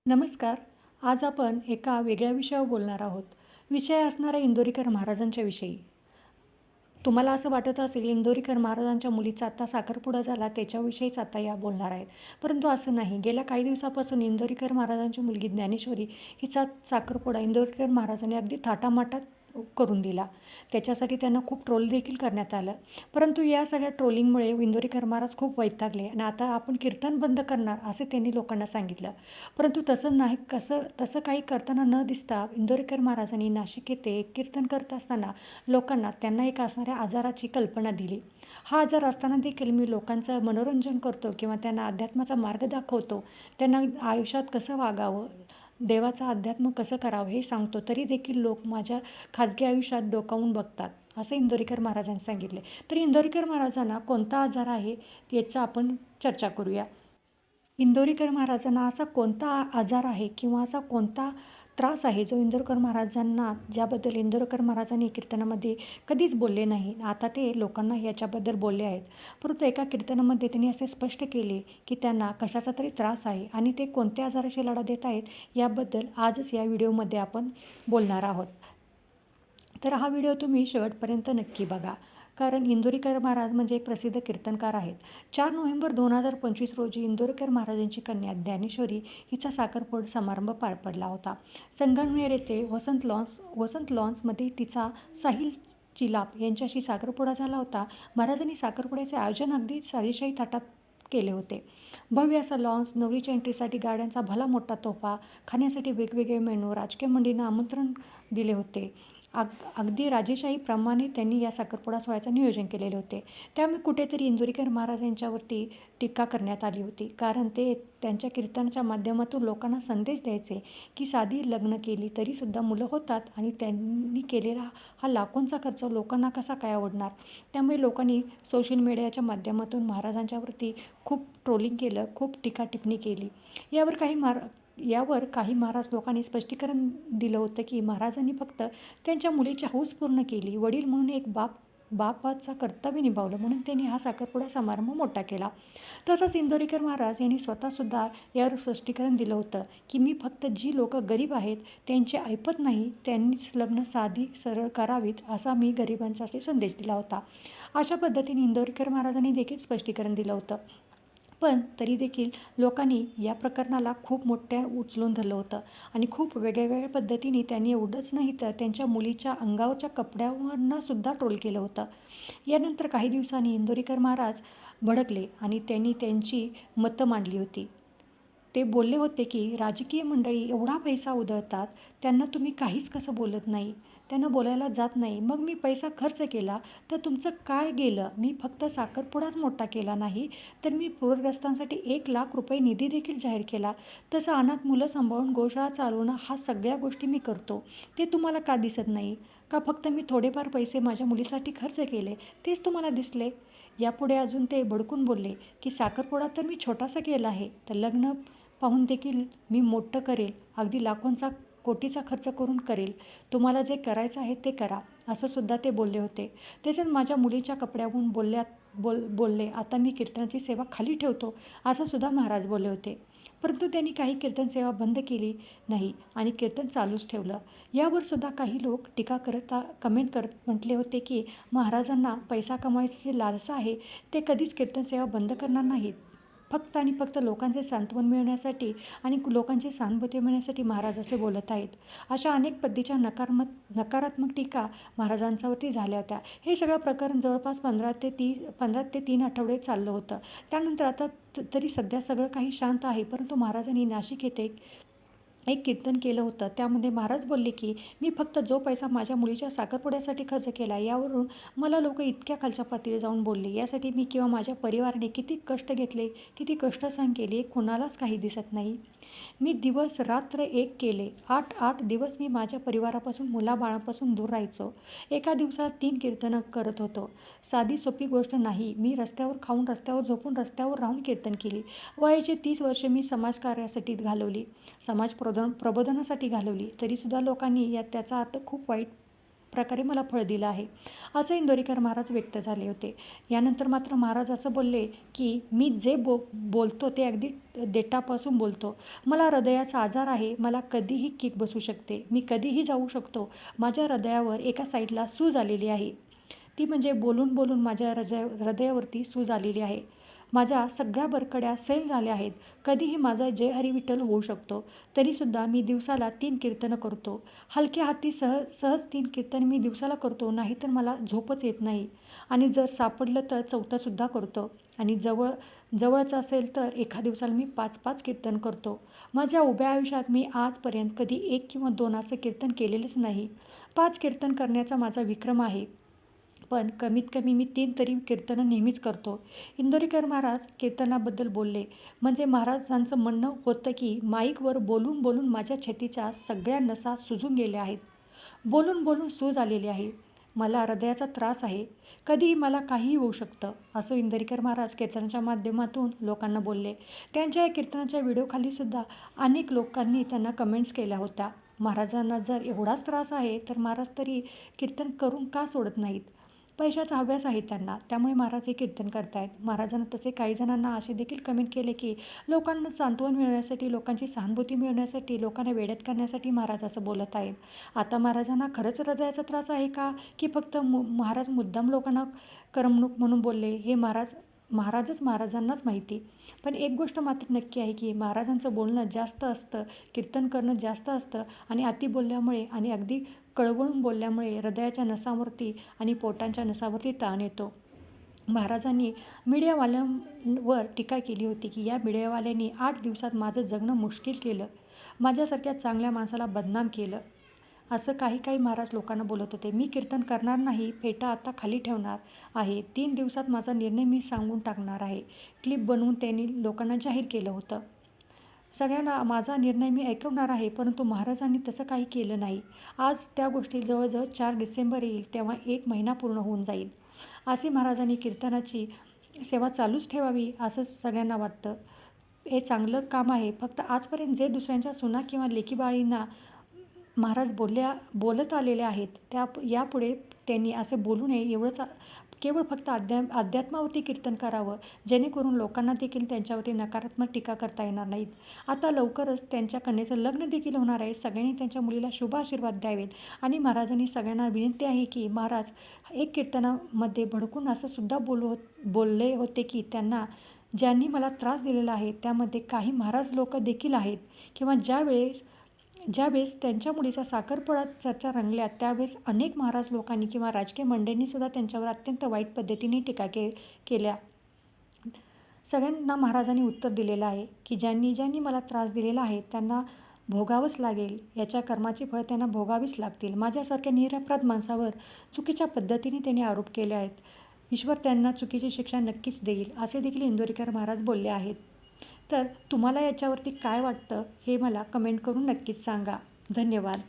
नमस्कार. आज आपण एका वेगळ्या विषयावर बोलणार आहोत. विषय असणार आहे इंदोरीकर महाराजांच्या विषयी. तुम्हाला असं वाटत असेल इंदोरीकर महाराजांच्या मुलीचा आता साखरपुडा झाला त्याच्याविषयीच आता या बोलणार आहेत. परंतु असं नाही. गेल्या काही दिवसापासून इंदोरीकर महाराजांची मुलगी ज्ञानेश्वरी हिचा साखरपुडा इंदोरीकर महाराजांनी अगदी थाटामाटात करून दिला. त्याच्यासाठी त्यांना खूप ट्रोल देखील करण्यात आलं. परंतु या सगळ्या ट्रोलिंगमुळे इंदोरीकर महाराज खूप वैतागले आणि आता आपण कीर्तन बंद करणार असे त्यांनी लोकांना सांगितलं. परंतु तसं नाही तसं काही करताना न दिसता इंदोरीकर महाराजांनी नाशिक येथे कीर्तन करत असताना लोकांना त्यांना एक असणाऱ्या आजाराची कल्पना दिली. हा आजार असताना देखील मी लोकांचं मनोरंजन करतो किंवा त्यांना अध्यात्माचा मार्ग दाखवतो, त्यांना आयुष्यात कसं वागावं, देवाचं अध्यात्म कसं करावं हे सांगतो, तरी देखील लोक माझ्या खाजगी आयुष्यात डोकावून बघतात, असं इंदोरीकर महाराजांनी सांगितले. तर इंदोरीकर महाराजांना कोणता आजार आहे याचा आपण चर्चा करूया. इंदोरीकर महाराजांना असा कोणता आजार आहे किंवा असा कोणता त्रास आहे जो इंदोरकर महाराजांना ज्याबद्दल इंदोरकर महाराजांनी कीर्तनामध्ये कधीच बोलले नाही. आता ते लोकांना याच्याबद्दल बोलले आहेत. परंतु एका कीर्तनामध्ये त्यांनी असे स्पष्ट केले की त्यांना कशाचा तरी त्रास आहे आणि ते कोणत्या आजाराशी लढा देत आहेत याबद्दल आजच या व्हिडिओमध्ये आपण बोलणार आहोत. तर हा व्हिडिओ तुम्ही शेवटपर्यंत नक्की बघा, कारण इंदोरीकर महाराज म्हणजे एक प्रसिद्ध कीर्तनकार आहेत. 4 नोव्हेंबर 2025 रोजी इंदोरीकर महाराजांची कन्या ज्ञानेश्वरी हिचा साखरपुडा समारंभ पार पडला होता. संगमनेर येथे वसंत लॉन्समध्ये तिचा साहिल चिलाप यांच्याशी साखरपुडा झाला होता. महाराजांनी साखरपुड्याचे आयोजन अगदी साजेशाही थाटात केले होते. भव्य असा लॉन्स, नवरीच्या एंट्रीसाठी गाड्यांचा भला मोठा तोफा, खाण्यासाठी वेगवेगळे मेनू, राजकीय मंडळींना आमंत्रण दिले होते. अगदी राजेशाहीप्रमाणे त्यांनी या साखरपुडा सोहळ्याचं नियोजन केलेले होते. त्यामुळे कुठेतरी इंदोरीकर महाराज यांच्यावरती टीका करण्यात आली होती, कारण ते त्यांच्या कीर्तनाच्या माध्यमातून लोकांना संदेश द्यायचे की साधी लग्न केली तरीसुद्धा मुलं होतात आणि त्यांनी केलेला हा लाखोंचा खर्च लोकांना कसा काय आवडणार. त्यामुळे लोकांनी सोशल मीडियाच्या माध्यमातून महाराजांच्यावरती खूप ट्रोलिंग केलं, खूप टीका टिप्पणी केली. यावर काही महाराज लोकांनी स्पष्टीकरण दिलं होतं की महाराजांनी फक्त त्यांच्या मुलीची हौस पूर्ण केली. वडील म्हणून एक बापाचं कर्तव्य निभावलं म्हणून त्यांनी हा साखरपुडा समारंभ मोठा केला. तसंच इंदोरीकर महाराज यांनी स्वतःसुद्धा यावर स्पष्टीकरण दिलं होतं की मी फक्त जी लोकं गरीब आहेत त्यांची ऐपत नाही, त्यांनीच लग्न साधी सरळ करावीत असा मी गरिबांसाठी संदेश दिला होता. अशा पद्धतीने इंदोरीकर महाराजांनी देखील स्पष्टीकरण दिलं होतं. पण तरी देखील लोकांनी या प्रकरणाला खूप मोठ्या उचलून धरलं होतं आणि खूप वेगवेगळ्या पद्धतीने त्यांनी एवढंच नाही तर त्यांच्या मुलीच्या अंगावरच्या कपड्यांवरनं सुद्धा ट्रोल केलं होतं. यानंतर काही दिवसांनी इंदोरीकर महाराज भडकले आणि त्यांनी त्यांची मतं मांडली होती. ते बोलले होते की राजकीय मंडळी एवढा पैसा उधळतात, त्यांना तुम्ही काहीच कसं बोलत नाही, त्यांना बोलायला जात नाही. मग मी पैसा खर्च केला तर तुमचं काय गेलं? मी फक्त साखरपुडाच मोठा केला नाही, तर मी पूरग्रस्तांसाठी 1,00,000 रुपये निधी देखील जाहीर केला. तसं अनाथ मुलं सांभाळून गोशाळा चालवणं हा सगळ्या गोष्टी मी करतो. ते तुम्हाला का दिसत नाही? का फक्त मी थोडेफार पैसे माझ्या मुलीसाठी खर्च केले तेच तुम्हाला दिसले? यापुढे अजून ते भडकून बोलले की साखरपुडा तर मी छोटासा केला आहे, तर लग्न पाहून देखील मी मोठं करेल, अगदी लाखोंचा कोटीचा खर्च करून करेल. तुम्हाला जे करायचं आहे ते करा, असं सुद्धा ते बोलले होते. तसेच माझ्या मुलीच्या कपड्याहून बोलले आता मी कीर्तनाची सेवा खाली ठेवतो, असं सुद्धा महाराज बोलले होते. परंतु त्यांनी काही कीर्तन सेवा बंद केली नाही आणि कीर्तन चालूच ठेवलं. यावर सुद्धा काही लोक टीका कमेंट करत म्हटले होते की महाराजांना पैसा कमवायची लालसा आहे, ते कधीच कीर्तन सेवा बंद करणार नाहीत. फक्त आणि फक्त लोकांचे सांत्वन मिळण्यासाठी आणि लोकांची सहानुभूती मिळण्यासाठी महाराज असे बोलत आहेत. अशा अनेक पद्धतीच्या नकारात्मक टीका महाराजांच्यावरती झाल्या होत्या. हे सगळं प्रकरण जवळपास 15 ते 3 आठवडे चाललं होतं. त्यानंतर आता तरी सध्या सगळं काही शांत आहे. परंतु महाराजांनी नाशिक येथे एक कीर्तन केलं होतं. त्यामध्ये महाराज बोलले की मी फक्त जो पैसा माझ्या मुलीच्या साखरपुड्यासाठी खर्च केला, यावरून मला लोक इतक्या खालच्या पातळीवर जाऊन बोलले. यासाठी मी किंवा माझ्या परिवाराने किती कष्ट घेतले, किती कष्ट सहन केले, कुणालाच काही दिसत नाही. मी दिवस रात्र एक केले. 8 दिवस मी माझ्या परिवारापासून, मुलाबाळांपासून दूर राहायचो. एका दिवसात 3 कीर्तनं करत होतो. साधी सोपी गोष्ट नाही. मी रस्त्यावर खाऊन, रस्त्यावर झोपून, रस्त्यावर राहून कीर्तन केली. वयाची 30 वर्षे मी समाजकार्यासाठी घालवली, समाज प्रबोधनासाठी घालवली. तरीसुद्धा लोकांनी त्याचा अर्थ खूप वाईट प्रकारे मला फळ दिलं आहे, असं इंदोरीकर महाराज व्यक्त झाले होते. यानंतर मात्र महाराज असं बोलले की मी जे बोलतो ते अगदी देठापासून बोलतो. मला हृदयाचा आजार आहे, मला कधीही किक बसू शकते, मी कधीही जाऊ शकतो. माझ्या हृदयावर एका साईडला सूज आलेली आहे, ती म्हणजे बोलून बोलून माझ्या हृदयावरती सूज आलेली आहे. माझ्या सगळ्या बरकड्या सैल झाल्या आहेत. कधीही माझा जय हरी विठ्ठल होऊ शकतो. तरीसुद्धा मी दिवसाला 3 कीर्तनं करतो. हलक्या हाती सहज 3 कीर्तन मी दिवसाला करतो, नाहीतर मला झोपच येत नाही. आणि जर सापडलं तर 4थंसुद्धा करतो. आणि जवळचं असेल तर एका दिवसाला मी 5-5 कीर्तन करतो. माझ्या उभ्या आयुष्यात मी आजपर्यंत कधी 1 किंवा 2 असं कीर्तन केलेलंच नाही. 5 कीर्तन करण्याचा माझा विक्रम आहे. पण कमीत कमी मी 3 तरी कीर्तनं नेहमीच करतो. इंदोरीकर महाराज कीर्तनाबद्दल बोलले. म्हणजे महाराजांचं म्हणणं होतं की माईकवर बोलून बोलून माझ्या छातीच्या सगळ्या नसा सुजून गेल्या आहेत. बोलून बोलून सूज आलेली आहे. मला हृदयाचा त्रास आहे. कधीही मला काहीही होऊ शकतं, असं इंदोरीकर महाराज कीर्तनाच्या माध्यमातून लोकांना बोलले. त्यांच्या या कीर्तनाच्या व्हिडिओखालीसुद्धा अनेक लोकांनी त्यांना कमेंट्स केल्या होत्या. महाराजांना जर एवढाच त्रास आहे तर महाराज तरी कीर्तन करून का सोडत नाहीत? पैशाचा हव्यास आहे त्यांना, त्यामुळे महाराज हे कीर्तन करतायत. महाराजांना तसे काही जणांना असे देखील कमेंट केले की लोकांना सांत्वन मिळण्यासाठी, लोकांची सहानुभूती मिळण्यासाठी, लोकांना वेड्यात करण्यासाठी महाराज असं बोलत आहेत. आता महाराजांना खरंच हृदयाचा त्रास आहे का, की फक्त महाराज मुद्दाम लोकांना करमणूक म्हणून बोलले, हे महाराजच महाराजांनाच माहिती. पण एक गोष्ट मात्र नक्की आहे की महाराजांचं बोलणं जास्त असतं, कीर्तन करणं जास्त असतं आणि अति बोलल्यामुळे आणि अगदी कळवळून बोलल्यामुळे हृदयाच्या नसावरती आणि पोटांच्या नसावरती ताण येतो. महाराजांनी मीडियावाल्यांवर टीका केली होती की या मीडियावाल्यांनी 8 दिवसात माझं जगणं मुश्किल केलं, माझ्यासारख्या चांगल्या माणसाला बदनाम केलं, असं काही महाराज लोकांना बोलत होते. मी कीर्तन करणार नाही, फेटा आता खाली ठेवणार आहे, 3 दिवसात माझा निर्णय मी सांगून टाकणार आहे, क्लिप बनवून त्यांनी लोकांना जाहीर केलं होतं. सगळ्यांना माझा निर्णय मी ऐकवणार आहे, परंतु महाराजांनी तसं काही केलं नाही. आज त्या गोष्टी जवळजवळ 4 डिसेंबर येईल तेव्हा 1 महिना पूर्ण होऊन जाईल. असे महाराजांनी कीर्तनाची सेवा चालूच ठेवावी असं सगळ्यांना वाटतं. हे चांगलं काम आहे. फक्त आजपर्यंत जे दुसऱ्यांच्या सुना किंवा लेकीबाळींना महाराज बोलत आलेले आहेत, यापुढे त्यांनी असे बोलू नये, एवढंच. केवळ फक्त अध्यात्मावरती कीर्तन करावं, जेणेकरून लोकांना देखील त्यांच्यावरती नकारात्मक टीका करता येणार नाहीत. आता लवकरच त्यांच्या कन्येचं लग्न देखील होणार आहे. सगळ्यांनी त्यांच्या मुलीला शुभ आशीर्वाद द्यावेत. आणि महाराजांनी सगळ्यांना विनंती आहे की महाराज एक कीर्तनामध्ये भडकून असं सुद्धा बोलले होते की त्यांना ज्यांनी मला त्रास दिलेला आहे त्यामध्ये काही महाराज लोक देखील आहेत, किंवा ज्यावेळेस त्यांच्या मुलीचा साखरपुड्यात चर्चा रंगल्या त्यावेळेस अनेक महाराज लोकांनी किंवा राजकीय मंडळींनी सुद्धा त्यांच्यावर अत्यंत वाईट पद्धतीने टीका केल्या. सगळ्यांना महाराजांनी उत्तर दिलेलं आहे की ज्यांनी मला त्रास दिलेला आहे त्यांना भोगावंच लागेल, याच्या कर्माची फळं त्यांना भोगावीच लागतील. माझ्यासारख्या निरपराध माणसावर चुकीच्या पद्धतीने त्यांनी आरोप केले आहेत. ईश्वर त्यांना चुकीची शिक्षा नक्कीच देईल, असे देखील इंदोरीकर महाराज बोलले आहेत. तर तुम्हाला याच्यावरती काय वाटतं हे मला कमेंट करून नक्कीच सांगा. धन्यवाद.